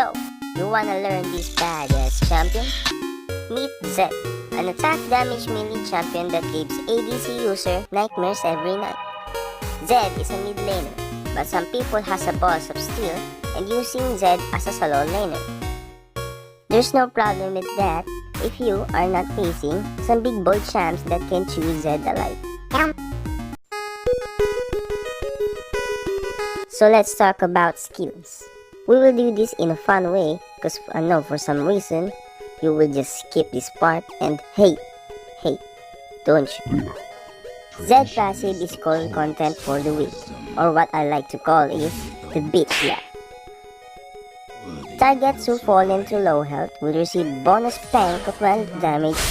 So, you wanna learn this badass champion? Meet Zed, an attack damage melee champion that gives ADC user nightmares every night. Zed is a mid laner, but some people has a balls of steel and using Zed as a solo laner. There's no problem with that if you are not facing some big boy champs that can choose Zed alive. So let's talk about skills. We will do this in a fun way because I know for some reason you will just skip this part and hey, don't you? Zed passive is called content for the weak, or what I like to call is the bitch slap. Targets who fall into low health will receive bonus tank of 12 damage.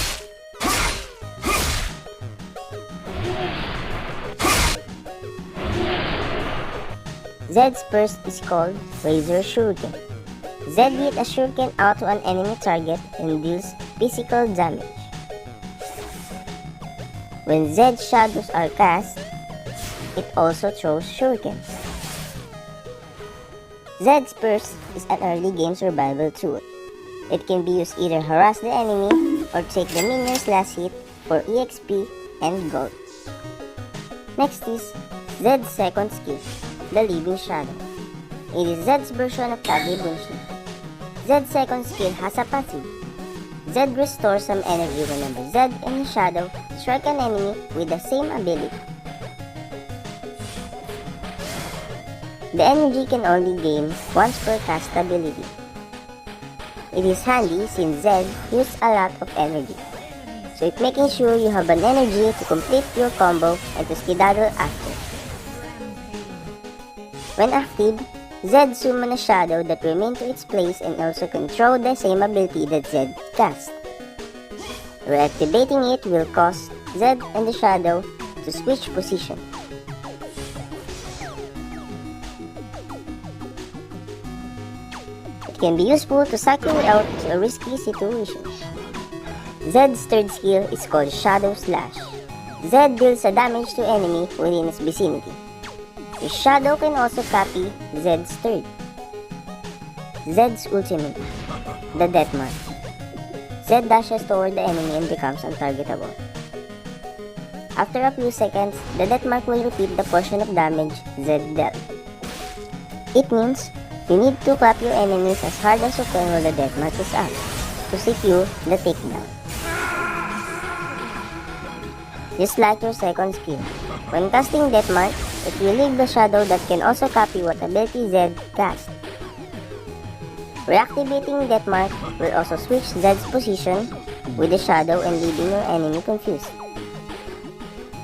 Zed's burst is called Razor Shuriken. Zed hit a shuriken out to an enemy target and deals physical damage. When Zed's shadows are cast, it also throws shurikens. Zed's burst is an early game survival tool. It can be used either harass the enemy or take the minion's last hit for EXP and gold. Next is Zed's second skill, the Living Shadow. It is Zed's version of Tagebunshi. Zed's second skill has a passive. Zed restores some energy whenever Zed and his shadow strike an enemy with the same ability. The energy can only gain once per cast ability. It is handy since Zed uses a lot of energy, so it's making sure you have an energy to complete your combo and to skedaddle after. When active, Zed summon a shadow that remains to its place and also control the same ability that Zed cast. Reactivating it will cause Zed and the shadow to switch position. It can be useful to cycle out to a risky situation. Zed's third skill is called Shadow Slash. Zed deals a damage to enemy within its vicinity. His shadow can also copy Zed's third. Zed's ultimate, the Death Mark. Zed dashes toward the enemy and becomes untargetable. After a few seconds, the Death Mark will repeat the portion of damage Zed dealt. It means you need to clap your enemies as hard as you can while the Death Mark is up to secure the takedown. Just like your second skill, when casting Death Mark, it will leave the shadow that can also copy what ability Zed cast. Reactivating Death Mark will also switch Zed's position with the shadow and leaving your enemy confused.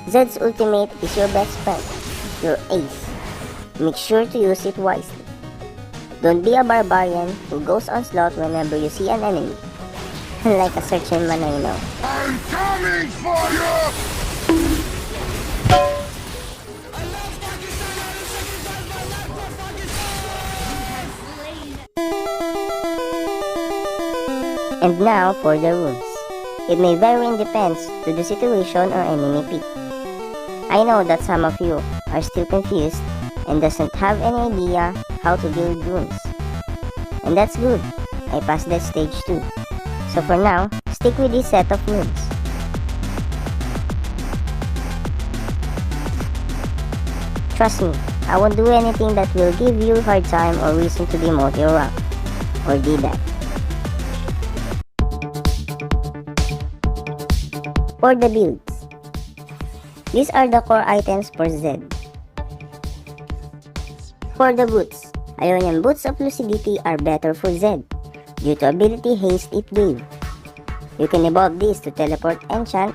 Zed's ultimate is your best friend, your ace. Make sure to use it wisely. Don't be a barbarian who goes on slot whenever you see an enemy. Like a certain man I know. I'm coming for you! And now for the runes. It may vary in depends to the situation or enemy pick. I know that some of you are still confused and doesn't have any idea how to build runes. And that's good, I passed that stage too. So for now, stick with this set of runes. Trust me, I won't do anything that will give you a hard time or reason to demote your rank, or do that. For the builds, these are the core items for Zed. For the boots, Ionian Boots of Lucidity are better for Zed due to ability haste it gave. You can evolve this to teleport enchant,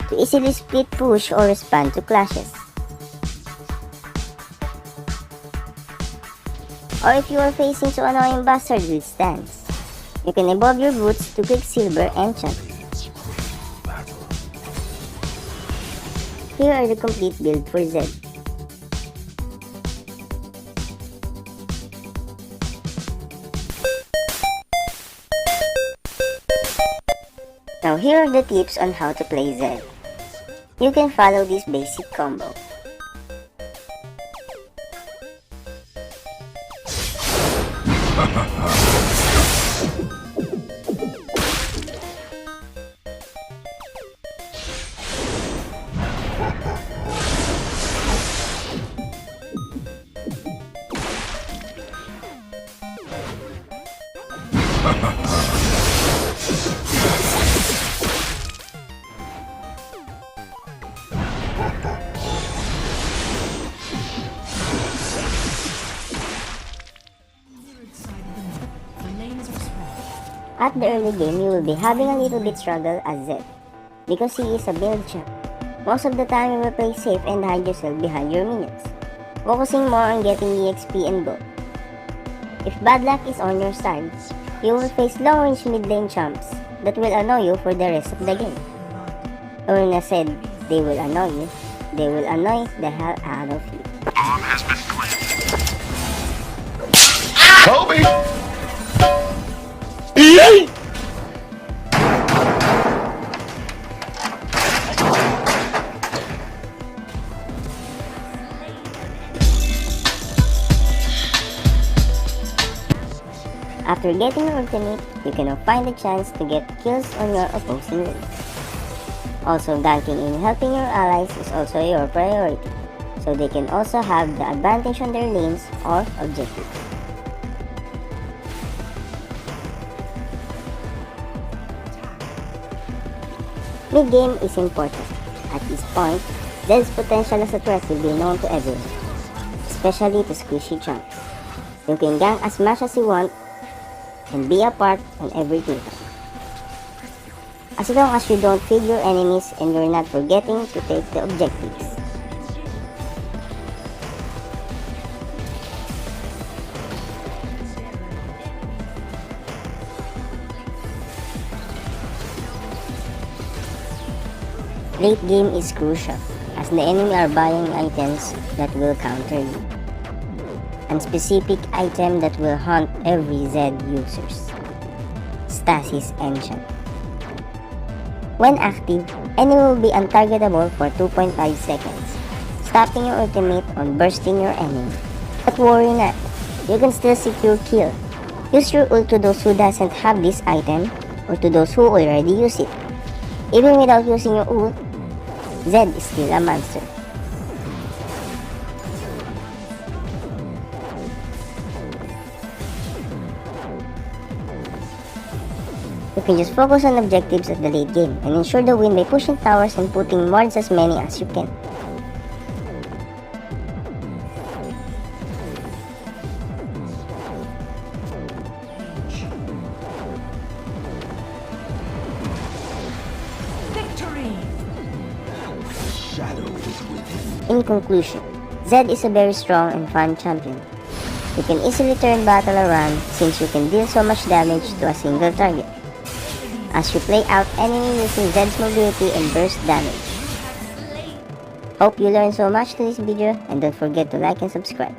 to easily split push or respond to clashes. Or if you are facing so annoying bastard with stance, you can evolve your boots to Quicksilver enchant. Here are the complete build for Zed. Now here are the tips on how to play Zed. You can follow this basic combo. At the early game, you will be having a little bit struggle as Zed, because he is a build champ. Most of the time, you will play safe and hide yourself behind your minions, focusing more on getting EXP and gold. If bad luck is on your side, you will face long-range mid-lane champs that will annoy you for the rest of the game. Or when I said they will annoy you, they will annoy the hell out of you. Bomb has been planted. Kobe! After getting your ultimate, you can now find a chance to get kills on your opposing lanes. Also, ganking and helping your allies is also your priority, so they can also have the advantage on their lanes or objectives. Mid-game is important. At this point, Zed's potential as a threat will be known to everyone, especially to squishy chunks. You can gank as much as you want and be a part on every team. As long as you don't feed your enemies and you're not forgetting to take the objectives. Late game is crucial, as the enemy are buying items that will counter you, and specific item that will haunt every Zed users, Stasis Enchant. When active, enemy will be untargetable for 2.5 seconds, stopping your ultimate on bursting your enemy. But worry not, you can still secure kill. Use your ult to those who doesn't have this item, or to those who already use it. Even without using your ult, Zed is still a monster. You can just focus on objectives at the late game and ensure the win by pushing towers and putting wards as many as you can. In conclusion, Zed is a very strong and fun champion. You can easily turn battle around since you can deal so much damage to a single target, as you play out enemy using Zed's mobility and burst damage. Hope you learned so much to this video, and don't forget to like and subscribe.